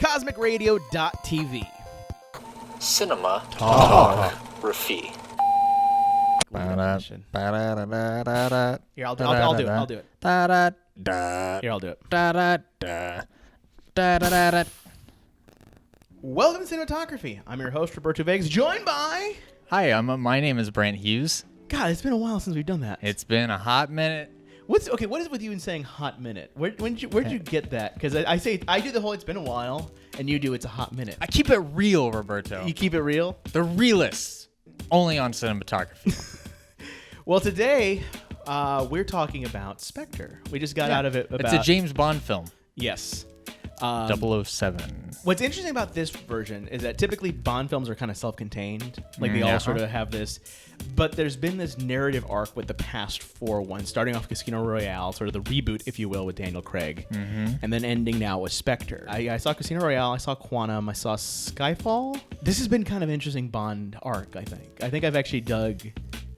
CosmicRadio.tv. Cinematalkraphy. Here, I'll do it. Here, I'll do it. Welcome to Cinematography. I'm your host, Roberto Vegas, joined by... Hi, my name is Brandt Hughes. God, it's been a while since we've done that. It's been a hot minute. What is it with you in saying hot minute? Where'd you get that? Because I do the whole it's been a while, and you do it's a hot minute. I keep it real, Roberto. You keep it real? The realest. Only on cinematography. Well, today, we're talking about Spectre. We just got out of it about... It's a James Bond film. Yes. 007. What's interesting about this version is that typically Bond films are kind of self-contained. Like they all sort of have this, but there's been this narrative arc with the past four ones, starting off Casino Royale, sort of the reboot, if you will, with Daniel Craig, and then ending now with Spectre. I saw Casino Royale, I saw Quantum, I saw Skyfall. This has been kind of interesting Bond arc, I think. I think I've actually dug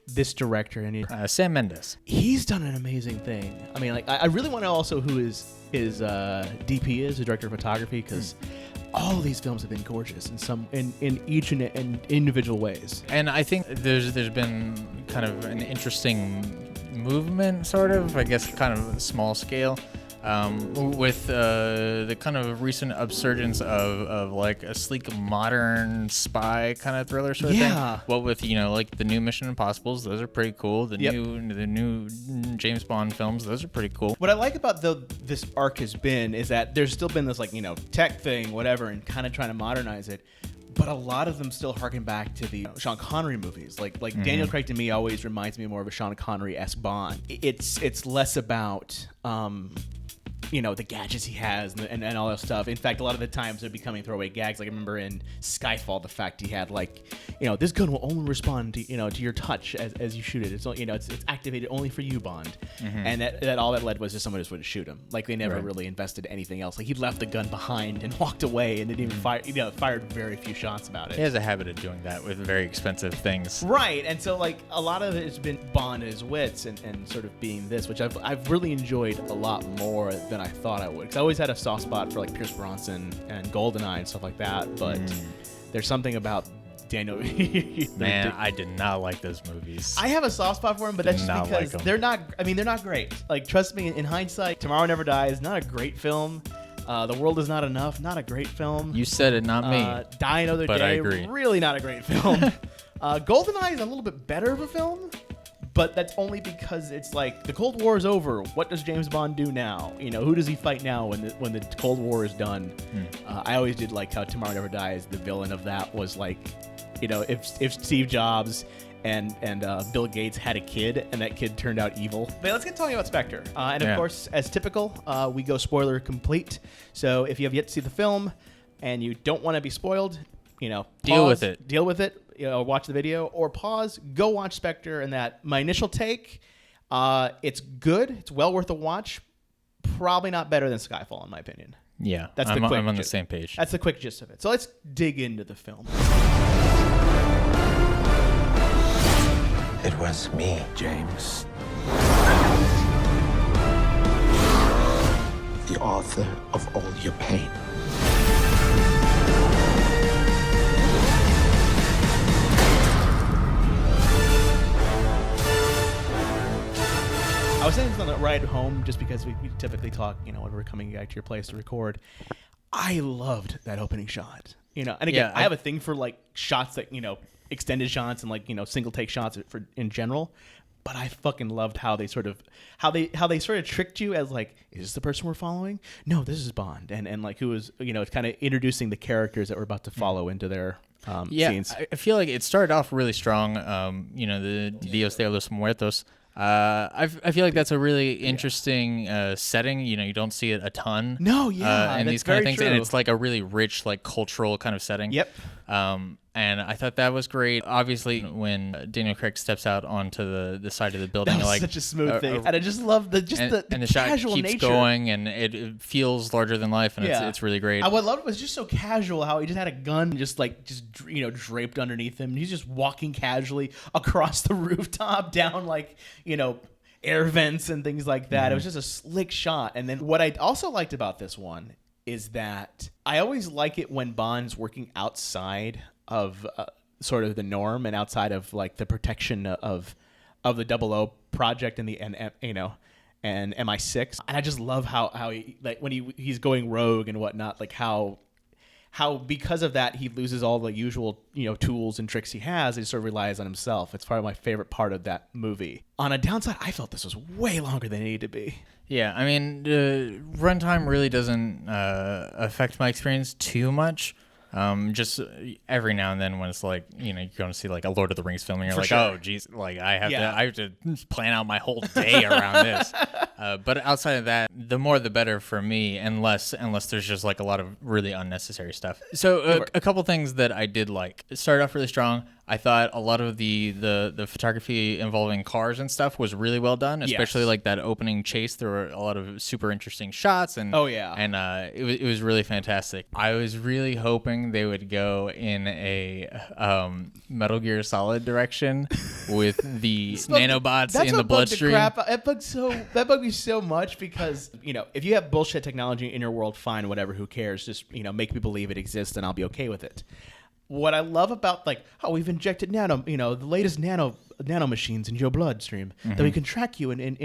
this director, and Sam Mendes. he's done an amazing thing. I mean, like I really want to also who his DP is, the director of photography, because all of these films have been gorgeous in each and individual ways. And I think there's been kind of an interesting movement, sort of, I guess, kind of small scale, with the kind of recent upsurgence of like a sleek modern spy kind of thriller sort of thing. What with like the new Mission Impossibles, those are pretty cool. The new James Bond films, those are pretty cool. What I like about this arc has been is that there's still been this like tech thing, whatever, and kind of trying to modernize it. But a lot of them still harken back to the Sean Connery movies. Like Daniel Craig to me always reminds me more of a Sean Connery-esque Bond. It's less about the gadgets he has and all that stuff. In fact, a lot of the times they're becoming throwaway gags. Like I remember in Skyfall, the fact he had this gun will only respond to to your touch as you shoot it. It's it's activated only for you, Bond. And that all that led was just someone just wouldn't shoot him. Like they never really invested anything else. Like he left the gun behind and walked away and didn't even fire. Fired very few shots about it. He has a habit of doing that with very expensive things. Right, and so like a lot of it has been Bond at his wits and sort of being this, which I've really enjoyed a lot more than I thought I would. Because I always had a soft spot for like Pierce Brosnan and GoldenEye and stuff like that. But there's something about Daniel. Man, I did not like those movies. I have a soft spot for them, but that's just because they're not. I mean, they're not great. Like, trust me, in hindsight, Tomorrow Never Dies, not a great film. The World Is Not Enough, not a great film. You said it, not me. Die Another but Day, I agree. Really not a great film. GoldenEye is a little bit better of a film, but that's only because it's like the Cold War is over. What does James Bond do now? Who does he fight now when the Cold War is done? I always did like how Tomorrow Never Dies, the villain of that was like, if Steve Jobs and Bill Gates had a kid and that kid turned out evil. But let's get talking about Spectre. And of course, as typical, we go spoiler complete. So if you have yet to see the film and you don't want to be spoiled, pause, deal with it. Watch the video or pause, go watch Spectre. And that my initial take, it's good. It's well worth a watch. Probably not better than Skyfall in my opinion. Yeah, I'm on the same page. That's the quick gist of it. So let's dig into the film. It was me, James. The author of all your pain. I was saying this on the ride home just because we typically talk, when we're coming back to your place to record. I loved that opening shot. And again, I have a thing for like shots that, extended shots and like, single take shots for in general. But I fucking loved how they sort of tricked you as like, is this the person we're following? No, this is Bond. And like who was, kind of introducing the characters that we're about to follow into their scenes. I feel like it started off really strong. The Dios de los Muertos. I feel like that's a really interesting setting. You don't see it a ton. No, and these kind of things, true. and it's like a really rich, like cultural kind of setting. Yep. And I thought that was great. Obviously, when Daniel Craig steps out onto the side of the building, that was like such a smooth thing, and I just love the casual shot keeps nature. going, and it feels larger than life, and it's really great. What I loved was just so casual how he just had a gun just draped underneath him. He's just walking casually across the rooftop down air vents and things like that. It was just a slick shot. And then what I also liked about this one is that I always like it when Bond's working outside of sort of the norm and outside of like the protection of the 00 project and and MI6. And I just love how he, like, when he's going rogue and whatnot, like how because of that he loses all the usual tools and tricks he has and sort of relies on himself. It's probably my favorite part of that movie. On a downside, I felt this was way longer than it needed to be. Yeah, I mean, runtime really doesn't affect my experience too much. Just every now and then when it's like, you're going to see like a Lord of the Rings film and you're like, oh geez, like I have to plan out my whole day around this. But outside of that, the more the better for me, unless there's just like a lot of really unnecessary stuff. So a couple things that I did like. It started off really strong. I thought a lot of the photography involving cars and stuff was really well done, especially like that opening chase. There were a lot of super interesting shots, and it was really fantastic. I was really hoping they would go in a Metal Gear Solid direction with the nanobots in the bloodstream. That bugged me so much because if you have bullshit technology in your world, fine, whatever, who cares? Just make me believe it exists, and I'll be okay with it. What I love about we've injected the latest nano machines in your bloodstream that we can track you and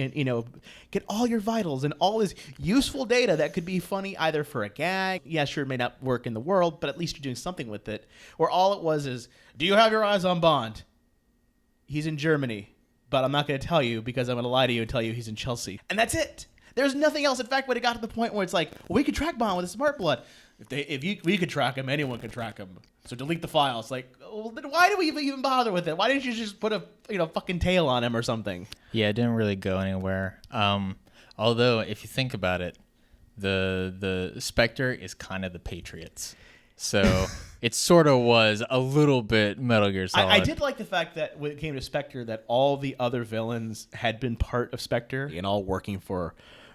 get all your vitals and all this useful data that could be funny either for a gag. Yeah, sure, it may not work in the world, but at least you're doing something with it. Where all it was is, do you have your eyes on Bond? He's in Germany, but I'm not going to tell you because I'm going to lie to you and tell you he's in Chelsea. And that's it. There's nothing else. In fact, when it got to the point where it's like, well, we could track Bond with a smart blood. We could track him, anyone could track him. So delete the file. It's like, well, then why do we even bother with it? Why didn't you just put a fucking tail on him or something? Yeah, it didn't really go anywhere. Although if you think about it, the Spectre is kind of the Patriots. So it sort of was a little bit Metal Gear Solid. I did like the fact that when it came to Spectre, that all the other villains had been part of Spectre and all working for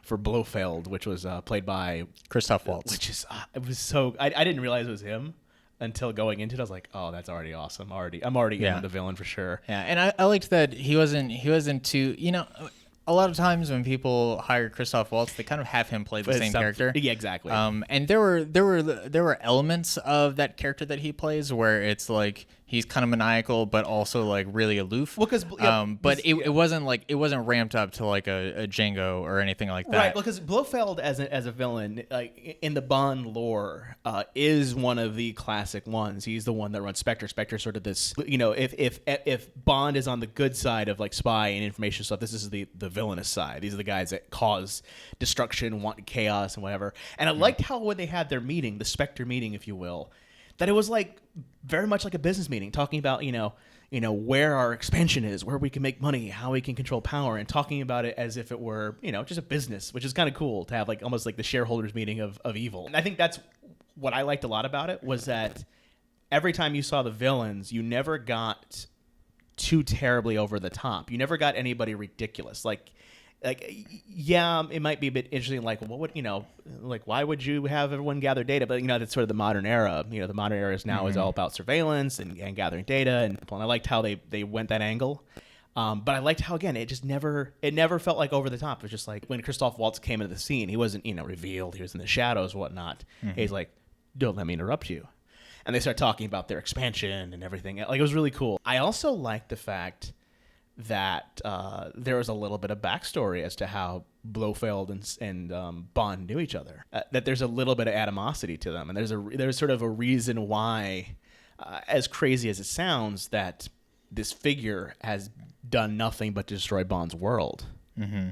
Blofeld, which was played by Christoph Waltz. Which is it was so I didn't realize it was him until going into it. I was like, oh, that's already awesome. I'm already in the villain for sure. Yeah, and I liked that he wasn't too. A lot of times when people hire Christoph Waltz, they kind of have him play the same character. Yeah, exactly. And there were elements of that character that he plays where it's like he's kind of maniacal, but also like really aloof. Well, but it wasn't ramped up to like a Django or anything like that. Right, because Blofeld as a villain, like in the Bond lore, is one of the classic ones. He's the one that runs Spectre. Spectre's sort of this, if Bond is on the good side of like spy and information stuff, this is the villainous side. These are the guys that cause destruction, want chaos, and whatever. And I liked how when they had their meeting, the Spectre meeting, if you will, that it was like very much like a business meeting, talking about where our expansion is, where we can make money, how we can control power, and talking about it as if it were just a business, which is kind of cool to have, like almost like the shareholders meeting of evil. And I think that's what I liked a lot about it, was that every time you saw the villains, you never got too terribly over the top. You never got anybody ridiculous. Like yeah, it might be a bit interesting. Like, what would why would you have everyone gather data? But that's sort of the modern era. The modern era is now is all about surveillance and gathering data. And I liked how they went that angle. But I liked how, again, it never felt like over the top. It was just like when Christoph Waltz came into the scene, he wasn't revealed. He was in the shadows, whatnot. He's like, don't let me interrupt you. And they start talking about their expansion and everything. Like, it was really cool. I also liked the fact that there was a little bit of backstory as to how Blofeld and Bond knew each other. That there's a little bit of animosity to them, and there's sort of a reason why, as crazy as it sounds, that this figure has done nothing but destroy Bond's world. Mm-hmm.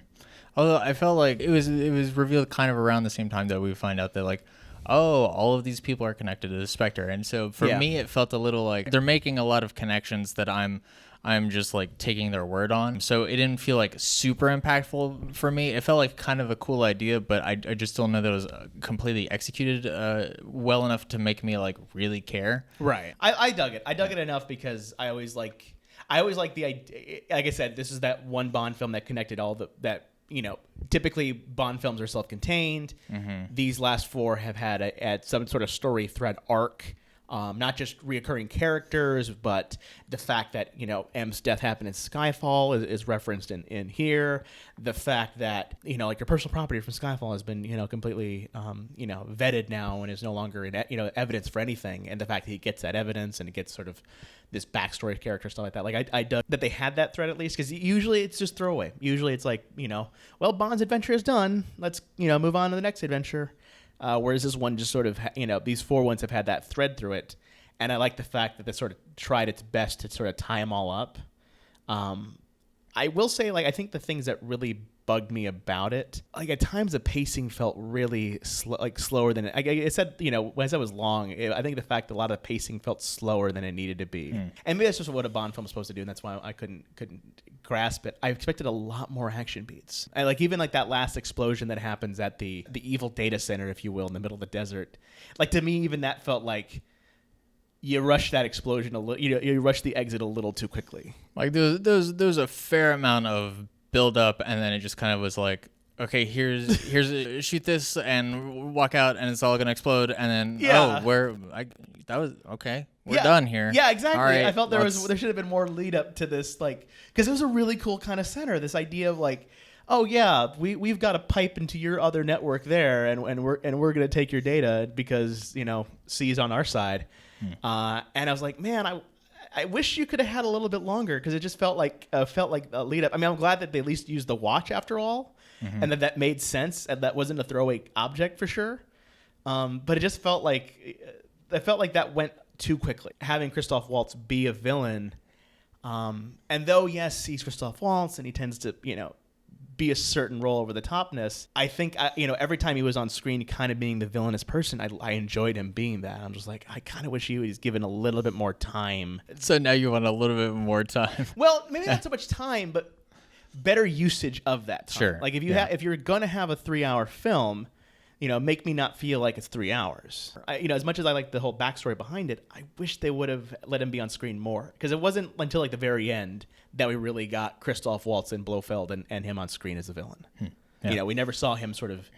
Although I felt like it was revealed kind of around the same time that we find out that like, oh, all of these people are connected to the Spectre, and so for me it felt a little like they're making a lot of connections that I'm just like taking their word on. So it didn't feel like super impactful for me. It felt like kind of a cool idea, but I just don't know that it was completely executed well enough to make me like really care. Right. I dug it. I dug it enough because I always like the idea. Like I said, this is that one Bond film that connected all that. Typically Bond films are self-contained. Mm-hmm. These last four have had some sort of story thread arc Not just reoccurring characters, but the fact that, M's death happened in Skyfall is referenced in here. The fact that, like your personal property from Skyfall has been, completely, vetted now and is no longer in, evidence for anything. And the fact that he gets that evidence and it gets sort of this backstory character, stuff like that. Like I dug that they had that thread at least, because usually it's just throwaway. Usually it's like, well, Bond's adventure is done. Let's, move on to the next adventure. Whereas this one just sort of, these 4 ones have had that thread through it. And I like the fact that they sort of tried its best to sort of tie them all up. I will say, I think the things that really bugged me about it, at times the pacing felt really slower than it. I said, when I said it was long, I think the fact that a lot of the pacing felt slower than it needed to be. And maybe that's just what a Bond film is supposed to do, and that's why I couldn't grasp it. I expected a lot more action beats. And even that last explosion that happens at the evil data center, if you will, in the middle of the desert. To me, even that felt like you rushed that explosion a little. You rushed the exit a little too quickly. There's a fair amount of build up, and then it just kind of was like, okay, here's shoot this and walk out, and it's all gonna explode, and then that was okay. We're done here. Yeah, exactly. Right, I felt there should have been more lead up to this, because it was a really cool kind of center. This idea of oh yeah, we've got a pipe into your other network there, and we're gonna take your data because C's on our side. And I was like, man, I wish you could have had a little bit longer, because it just felt like a lead up. I mean, I'm glad that they at least used the watch after all, and that made sense, and that wasn't a throwaway object for sure. But it just felt like that went too quickly. Having Christoph Waltz be a villain, and though yes, he's Christoph Waltz and he tends to be a certain role over the topness, I think every time he was on screen kind of being the villainous person, I enjoyed him being that. I'm just like, I kind of wish he was given a little bit more time. So now you want a little bit more time. Well, maybe not so much time, but better usage of that time. Sure. If you're going to have a 3-hour film, make me not feel like it's 3 hours. As much as I like the whole backstory behind it, I wish they would have let him be on screen more, because it wasn't until the very end that we really got Christoph Waltz and Blofeld and him on screen as a villain. Yeah. We never saw him sort of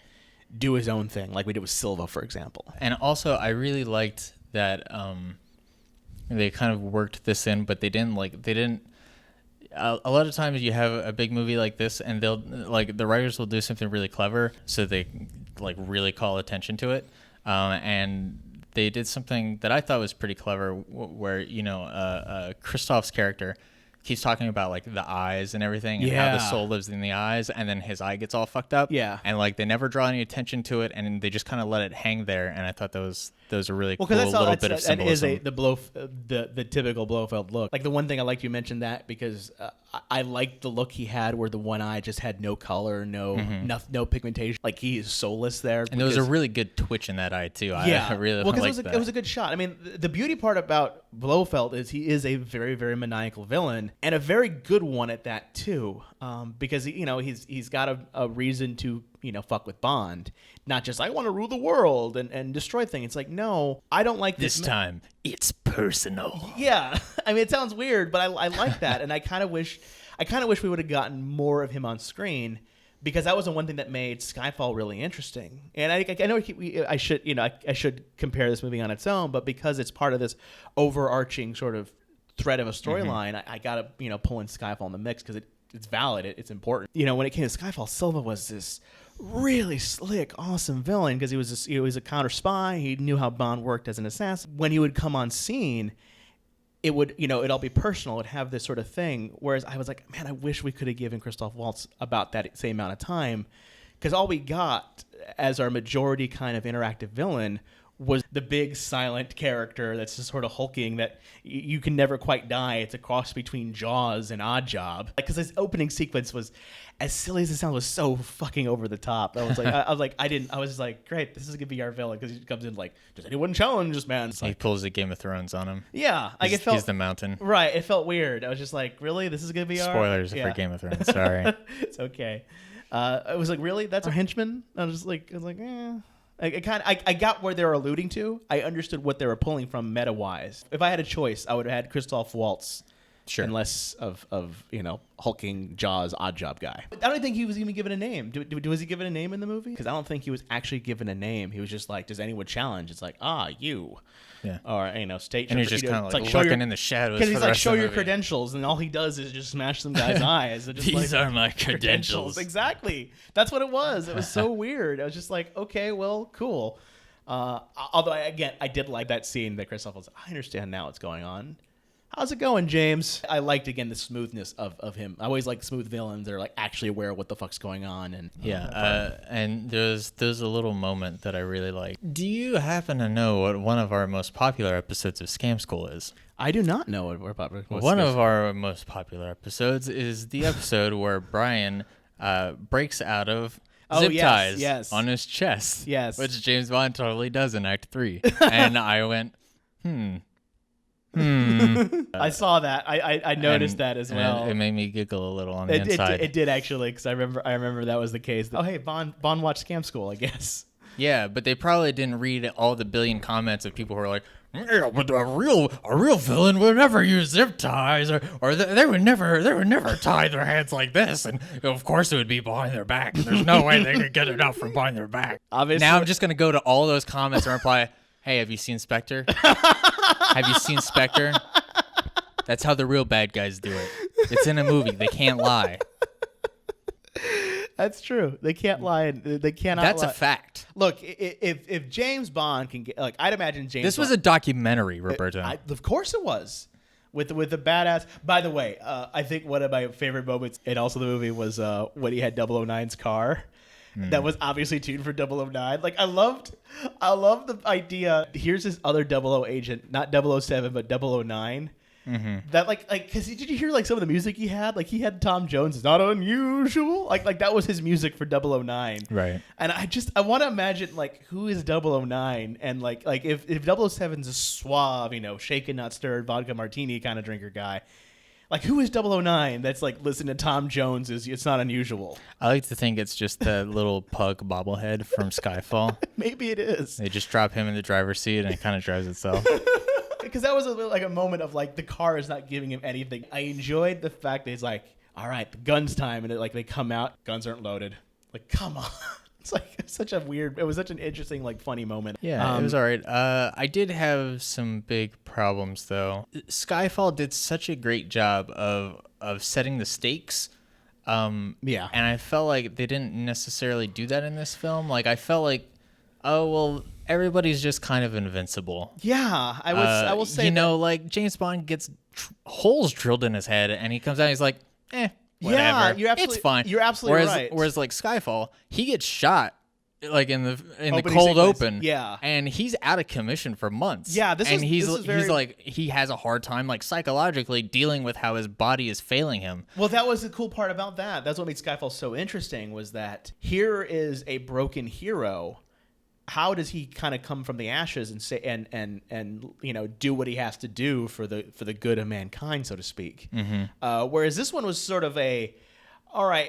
do his own thing like we did with Silva, for example. And also, I really liked that they kind of worked this in, but they didn't. A lot of times you have a big movie like this, and they'll the writers will do something really clever, so they really call attention to it. And they did something that I thought was pretty clever, where Christoph's character keeps talking about the eyes and everything, and how the soul lives in the eyes, and then his eye gets all fucked up. Yeah. And they never draw any attention to it, and they just kind of let it hang there. And I thought those are really cool little bit of symbolism. That is the typical Blofeld look. The one thing I liked you mentioned that, because I liked the look he had where the one eye just had no color, no pigmentation. He is soulless there. And there was a really good twitch in that eye too. I really liked that. It was a good shot. I mean, the beauty part about Blofeld is he is a very, very maniacal villain, and a very good one at that too. Because he's got a reason to fuck with Bond, not just I want to rule the world and destroy things. It's no, I don't like this time. It's personal. Yeah, I mean, it sounds weird, but I like that, and I kind of wish we would have gotten more of him on screen, because that was the one thing that made Skyfall really interesting. And I know I should compare this movie on its own, but because it's part of this overarching sort of thread of a storyline, I gotta pull in Skyfall in the mix, because it's valid, it's important. When it came to Skyfall, Silva was this really slick, awesome villain, because he was a counter spy. He knew how Bond worked as an assassin. When he would come on scene, it would, it'd all be personal. It'd have this sort of thing. Whereas I was like, man, I wish we could have given Christoph Waltz about that same amount of time, because all we got as our majority kind of interactive villain was the big silent character that's just sort of hulking, that you can never quite die. It's a cross between Jaws and Oddjob. Because this opening sequence was, as silly as it sounds, was so fucking over the top. I was just like, great, this is gonna be our villain, because he comes in does anyone challenge this man? He pulls the Game of Thrones on him. Yeah, he's the mountain. Right, it felt weird. I was just like, really, this is gonna be spoilers for Game of Thrones. Sorry, it's okay. I was like, really, that's our henchman? I was like, eh. I got where they were alluding to. I understood what they were pulling from meta-wise. If I had a choice, I would have had Christoph Waltz Sure. and less of hulking Jaws odd job guy. I don't think he was even given a name. Was he given a name in the movie? Because I don't think he was actually given a name. He was just like, does anyone challenge? It's like, you. Yeah. Or state. And he's just kind of like show lurking in the shadows. Because he's for the like, rest show of the your movie. credentials, and all he does is just smash some guy's eyes. Just These like, are my credentials. Exactly. That's what it was. It was so weird. I was just like, okay, well, cool. Although I did like that scene that Christoph was. I understand now what's going on. How's it going, James? I liked, again, the smoothness of him. I always like smooth villains that are like actually aware of what the fuck's going on. And and there's a little moment that I really like. Do you happen to know what one of our most popular episodes of Scam School is? I do not know what we're popular. One of our most popular episodes is the episode where Brian breaks out of zip ties on his chest. Yes. Which James Bond totally does in Act 3. And I went, I saw that. I noticed that as well. It made me giggle a little on the inside. It did actually, because I remember that was the case. Oh, hey, Bond watched Scam School, I guess. Yeah, but they probably didn't read all the billion comments of people who are like, yeah, but a real villain would never use zip ties, or they would never tie their hands like this, and of course it would be behind their back. There's no way they could get it out from behind their back. Obviously. Now I'm just gonna go to all those comments and reply, hey, have you seen Spectre? Have you seen Spectre? That's how the real bad guys do it. It's in a movie. They can't lie. That's true. They can't lie. They cannot. That's lie. a fact. Look, if James Bond can get, like, I'd imagine James. This was a documentary, Roberto. Of course it was. With the badass. By the way, I think one of my favorite moments in also the movie was when he had 009's car. That was obviously tuned for 009. Like, I loved the idea. Here's this other 00 agent, not 007, but 009. That like, cause did you hear like some of the music he had? Like, he had Tom Jones. It's not unusual. Like that was his music for 009. Right. And I want to imagine like who is 009 and like if 007's a suave, shaken not stirred vodka martini kind of drinker guy. Like, who is 009 that's, like, listening to Tom Jones It's Not Unusual? I like to think it's just that little pug bobblehead from Skyfall. Maybe it is. They just drop him in the driver's seat, and it kind of drives itself. Because that was a moment of, like, the car is not giving him anything. I enjoyed the fact that he's like, all right, the gun's time. And, they come out, guns aren't loaded. Like, come on. It's like it was such an interesting, like, funny moment. Yeah, it was all right. I did have some big problems, though. Skyfall did such a great job of setting the stakes. Yeah. And I felt like they didn't necessarily do that in this film. Like, I felt like, oh, well, everybody's just kind of invincible. Yeah, I will say like, James Bond gets holes drilled in his head, and he comes out and he's like, whatever. Yeah, it's fine. You're absolutely right. Whereas like Skyfall, he gets shot like in the Opening cold sequence. open. Yeah. And he's out of commission for months. Yeah, he's like he has a hard time like psychologically dealing with how his body is failing him. Well, that was the cool part about that. That's what made Skyfall so interesting, was that here is a broken hero. How does he kind of come from the ashes and say and do what he has to do for the good of mankind, so to speak? Whereas this one was sort of all right,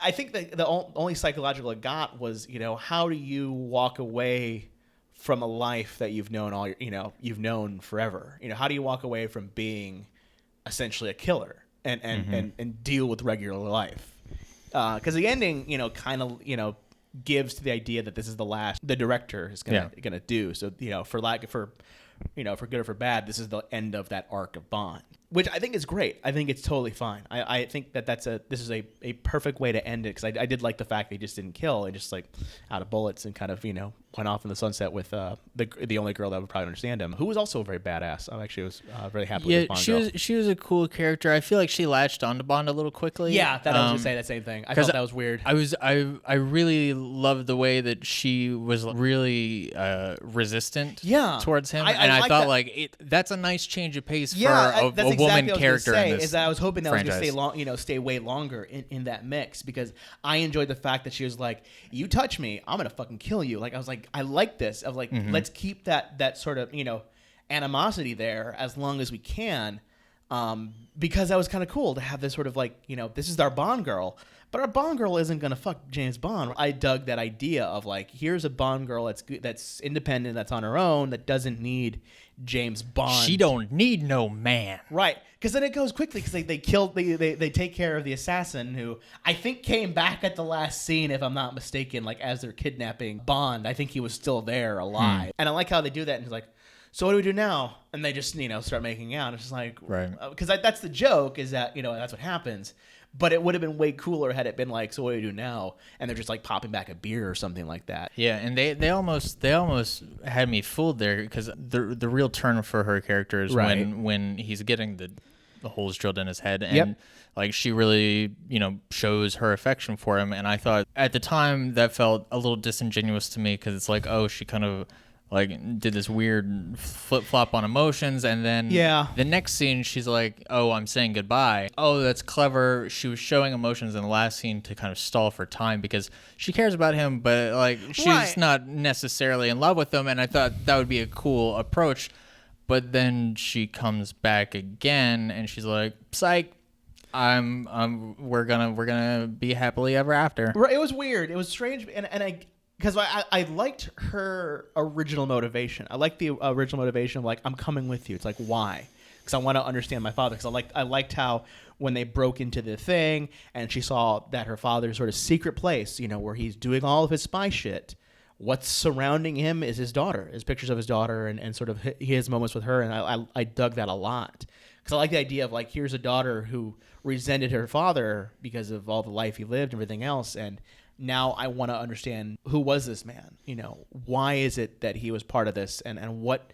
I think the only psychological it got was how do you walk away from a life that you've known you've known forever? How do you walk away from being essentially a killer and deal with regular life? Because the ending kind of gives to the idea that this is the last the director is gonna do. So for good or for bad, this is the end of that arc of Bond, which I think is great. I think it's totally fine. I think that this is a perfect way to end it, because I did like the fact that he just didn't kill. He just like out of bullets and kind of went off in the sunset with the only girl that would probably understand him, who was also very badass. I actually was very happy with this Bond girl. She was a cool character. I feel like she latched onto Bond a little quickly. Yeah, I was gonna say that same thing. I thought that was weird. I really loved the way that she was really resistant towards him, and I thought that. That's a nice change of pace for a woman character in this. Is that I was hoping that franchise. was going to stay way longer in that mix, because I enjoyed the fact that she was like, you touch me, I'm gonna fucking kill you. Like, I was like, I like this. I was like, let's keep that sort of animosity there as long as we can, because that was kind of cool to have this sort of like this is our Bond girl, But our Bond girl isn't gonna fuck James Bond. I dug that idea of like, here's a Bond girl that's good, that's independent, that's on her own, that doesn't need James Bond. She don't need no man. Right, because then it goes quickly because they take care of the assassin who I think came back at the last scene, if I'm not mistaken, like as they're kidnapping Bond. I think he was still there alive, and I like how they do that. And he's like, so what do we do now? And they just start making out. It's just like, right, because that's the joke, is that that's what happens. But it would have been way cooler had it been like, so what do we do now? And they're just like popping back a beer or something like that. Yeah, and they almost had me fooled there, because the real turn for her character is when he's getting the holes drilled in his head, and like she really shows her affection for him. And I thought at the time that felt a little disingenuous to me, because it's like, oh, she kind of like did this weird flip-flop on emotions, and then the next scene she's like, oh, I'm saying goodbye. Oh, that's clever. She was showing emotions in the last scene to kind of stall for time, because she cares about him, but like she's not necessarily in love with him. And I thought that would be a cool approach, but then she comes back again and she's like, psych, we're gonna be happily ever after. Right. It was weird, it was strange, and because I liked her original motivation. I liked the original motivation of like, I'm coming with you. It's like, why? Because I want to understand my father. Because I liked how when they broke into the thing and she saw that her father's sort of secret place, where he's doing all of his spy shit. What's surrounding him is his daughter, his pictures of his daughter, and sort of his moments with her. And I dug that a lot. Because I like the idea of like, here's a daughter who resented her father because of all the life he lived and everything else. And now I want to understand, who was this man? Why is it that he was part of this, and what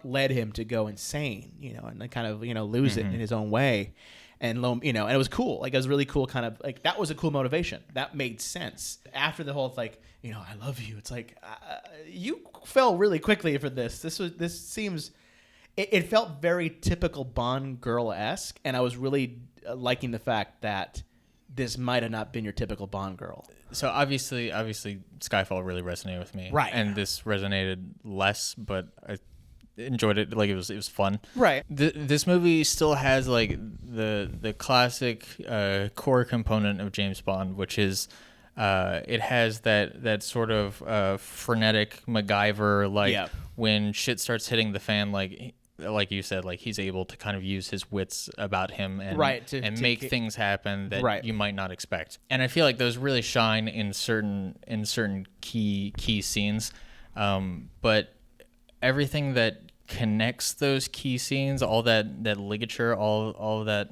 led him to go insane? And then kind of lose it in his own way, and and it was cool. Like, it was really cool. Kind of like, that was a cool motivation. That made sense after the whole like, I love you. It's like, you fell really quickly for this. This seems. It felt very typical Bond girl-esque, and I was really liking the fact that this might have not been your typical Bond girl. So obviously Skyfall really resonated with me. Right. And this resonated less, but I enjoyed it. Like, it was fun. Right. This movie still has like the classic core component of James Bond, which is it has that sort of frenetic MacGyver, like when shit starts hitting the fan, like you said, like he's able to kind of use his wits about him and make things happen that you might not expect. And I feel like those really shine in certain key scenes. But everything that connects those key scenes, all that ligature, all that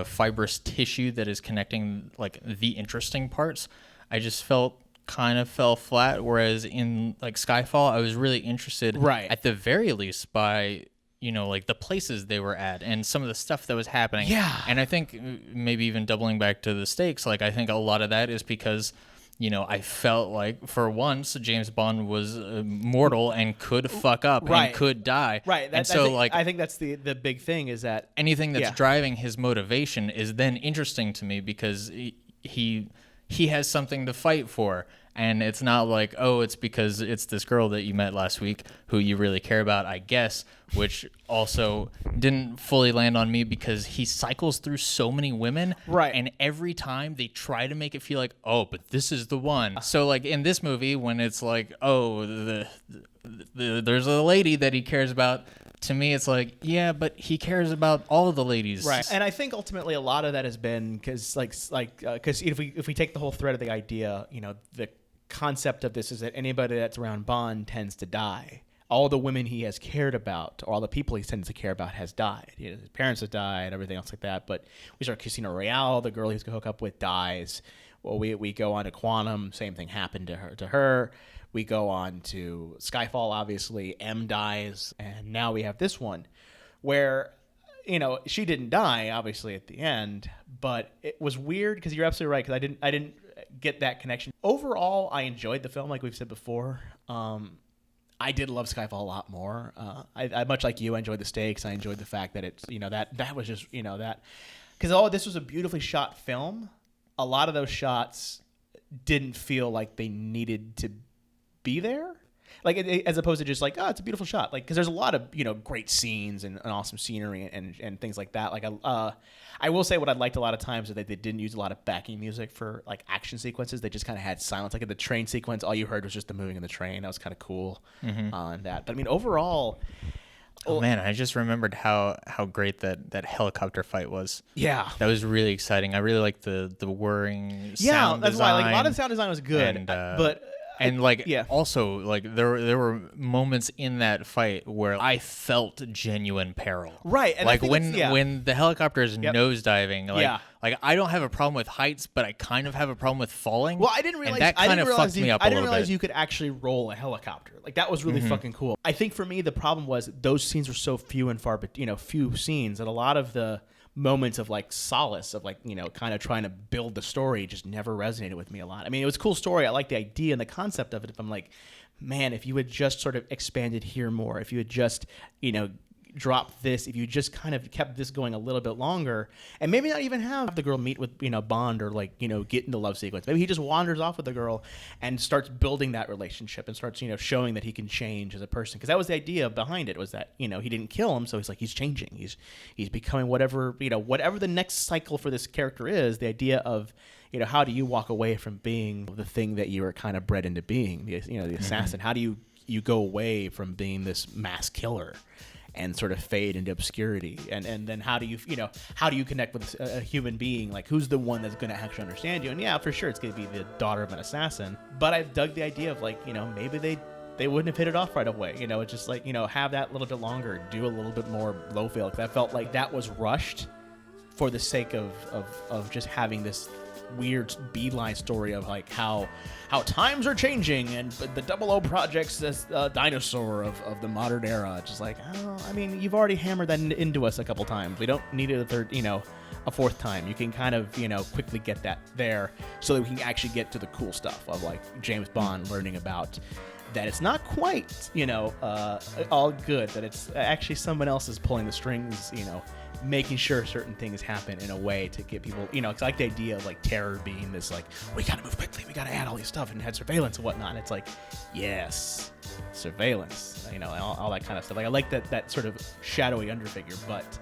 fibrous tissue that is connecting like the interesting parts, I just felt kind of fell flat. Whereas in like Skyfall, I was really interested, at the very least, by like the places they were at and some of the stuff that was happening. Yeah. And I think maybe even doubling back to the stakes, like I think a lot of that is because, I felt like for once James Bond was mortal and could fuck up and could die. Right. And so I think that's the big thing, is that anything that's driving his motivation is then interesting to me, because he has something to fight for. And it's not like, oh, it's because it's this girl that you met last week who you really care about, I guess, which also didn't fully land on me, because he cycles through so many women. Right. And every time they try to make it feel like, oh, but this is the one. So like in this movie, when it's like, oh, there's a lady that he cares about, to me, it's like, yeah, but he cares about all of the ladies. Right. And I think ultimately a lot of that has been because if we take the whole thread of the idea, the concept of this is that anybody that's around Bond tends to die. All the women he has cared about, or all the people he tends to care about, has died. His parents have died, everything else like that. But we start Casino Royale, the girl he's going to hook up with dies. Well, we go on to Quantum, same thing happened to her. We go on to Skyfall, obviously, M dies, and now we have this one where, she didn't die, obviously, at the end, but it was weird, because you're absolutely right, because I didn't get that connection. Overall, I enjoyed the film, like we've said before. I did love Skyfall a lot more. I much like you, I enjoyed the stakes. I enjoyed the fact that it's, that was just, that, because this was a beautifully shot film. A lot of those shots didn't feel like they needed to be there. like as opposed to just like, oh, it's a beautiful shot. Like, because there's a lot of great scenes and awesome scenery and things like that. Like I will say what I liked a lot of times is that they didn't use a lot of backing music for like action sequences. They just kind of had silence. Like in the train sequence, all you heard was just the moving of the train. That was kind of cool on that. But I mean, overall. Oh man, I just remembered how great that helicopter fight was. Yeah, that was really exciting. I really liked the whirring sound Yeah, that's design. why like a lot of sound design was good, Also like there were moments in that fight where I felt genuine peril. Right, and like when the helicopter is nosediving. Like I don't have a problem with heights, but I kind of have a problem with falling. Well, I didn't realize that kind of fucked me up a little bit. I didn't realize you could actually roll a helicopter. Like that was really fucking cool. I think for me the problem was those scenes were so few and far, but few scenes that a lot of the moments of like solace of like kind of trying to build the story just never resonated with me a lot. I mean, it was a cool story. I like the idea and the concept of it. If I'm like, man, if you had just sort of expanded here more, if you had just dropped this, if you just kind of kept this going a little bit longer, and maybe not even have the girl meet with Bond or like get into love sequence. Maybe he just wanders off with the girl and starts building that relationship and starts showing that he can change as a person, because that was the idea behind it, was that he didn't kill him, so he's like he's changing, he's becoming whatever whatever the next cycle for this character is. The idea of how do you walk away from being the thing that you were kind of bred into being, the assassin. How do you go away from being this mass killer and sort of fade into obscurity, and then how do you connect with a human being? Like, who's the one that's going to actually understand you? And yeah, for sure it's going to be the daughter of an assassin, but I dug the idea of like maybe they wouldn't have hit it off right away. It's just like have that little bit longer, do a little bit more low feel, because I felt like that was rushed for the sake of just having this weird beeline story of like how times are changing and the 00 project's this dinosaur of the modern era. Just like, I mean, you've already hammered that into us a couple times. We don't need it a fourth time. You can kind of quickly get that there so that we can actually get to the cool stuff of like James Bond learning about that it's not quite all good, that it's actually someone else is pulling the strings, making sure certain things happen in a way to get people, because I like the idea of like terror being this like, we gotta move quickly, we gotta add all these stuff and had surveillance and whatnot. And it's like, yes, surveillance, all that kind of stuff. Like I like that sort of shadowy underfigure, but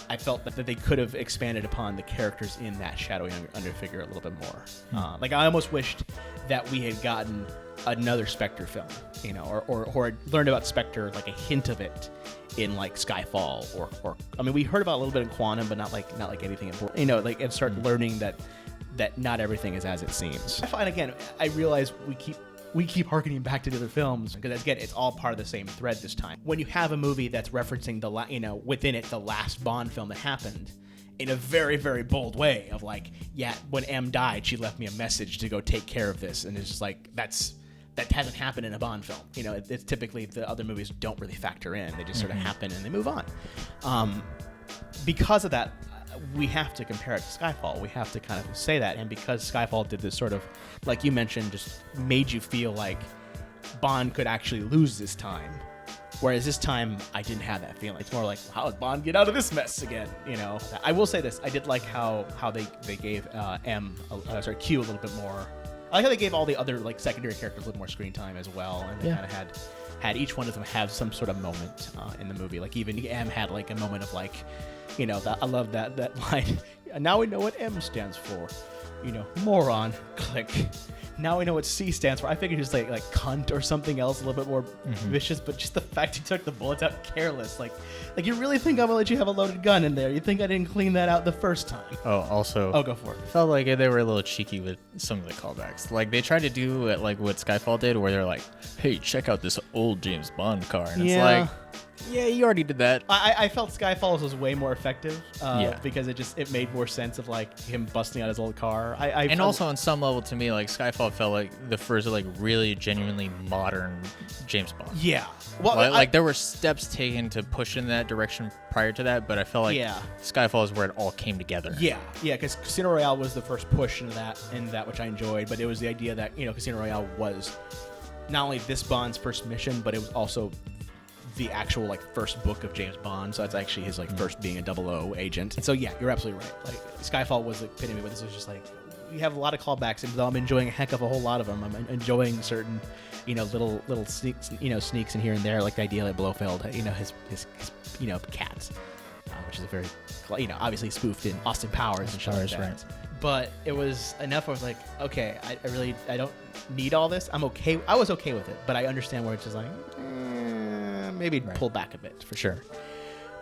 I felt that they could have expanded upon the characters in that shadowy underfigure a little bit more. Like I almost wished that we had gotten another Spectre film, or learned about Spectre, like a hint of it in like Skyfall, or I mean, we heard about a little bit in Quantum, but not like anything important, and start learning that not everything is as it seems. And again, I realize we keep harkening back to the other films, because again, it's all part of the same thread this time. When you have a movie that's referencing within it the last Bond film that happened in a very, very bold way of like, yeah, when M died, she left me a message to go take care of this, and it's just like that hasn't happened in a Bond film. It's typically the other movies don't really factor in. They just sort of happen and they move on. Because of that, we have to compare it to Skyfall. We have to kind of say that. And because Skyfall did this sort of, like you mentioned, just made you feel like Bond could actually lose this time. Whereas this time, I didn't have that feeling. It's more like, how did Bond get out of this mess again? I will say this. I did like how they gave Q a little bit more. I like how they gave all the other like secondary characters a little more screen time as well, and they kind of had each one of them have some sort of moment in the movie. Like even M had like a moment of like, I love that line. Now we know what M stands for. Moron. Click. Now we know what C stands for. I figured just like cunt or something else a little bit more vicious, but just the fact he took the bullets out careless, like you really think I'm gonna let you have a loaded gun in there? You think I didn't clean that out the first time? Oh, also, go for it. Felt like they were a little cheeky with some of the callbacks. Like they tried to do like what Skyfall did, where they're like, "Hey, check out this old James Bond car," and it's like, yeah, you already did that. I felt Skyfall was way more effective because it made more sense of like him busting out his old car. And also on some level to me, like Skyfall felt like the first like really genuinely modern James Bond. Yeah. Well, like there were steps taken to push in that direction prior to that, but I felt like Skyfall is where it all came together. Yeah, because Casino Royale was the first push into that, which I enjoyed, but it was the idea that Casino Royale was not only this Bond's first mission, but it was also the actual like first book of James Bond, so that's actually his like first being a 00 agent. And so yeah, you're absolutely right. Like Skyfall was the epitome, but this was just like, we have a lot of callbacks, and though I'm enjoying a heck of a whole lot of them, I'm enjoying certain, little sneaks, sneaks in here and there, like the idea that Blofeld, his cats, which is a very, obviously spoofed in Austin Powers and shit like that. Right. But it was enough where I was like, okay, I don't need all this. I'm okay. I was okay with it, but I understand where it's just like, maybe pull back a bit for sure.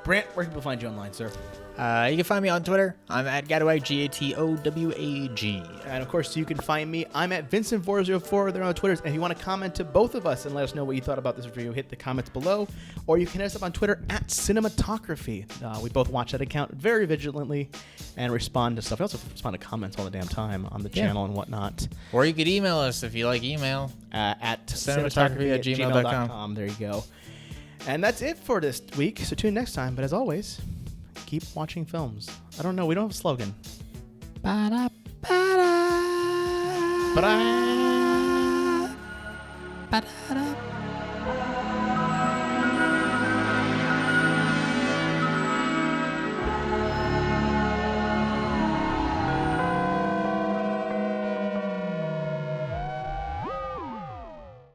Brandt, where can people find you online, sir? You can find me on Twitter. I'm at Gatowag, Gatowag. And of course, you can find me. I'm at Vincent404. They're on Twitter. And if you want to comment to both of us and let us know what you thought about this review, hit the comments below. Or you can hit us up on Twitter at Cinematalkraphy. We both watch that account very vigilantly and respond to stuff. We also respond to comments all the damn time on the channel and whatnot. Or you could email us if you like email. At Cinematalkraphy@gmail.com. There you go. And that's it for this week. So tune in next time. But as always, keep watching films. I don't know. We don't have a slogan. Ba-da, ba-da. Ba-da. Ba-da-da.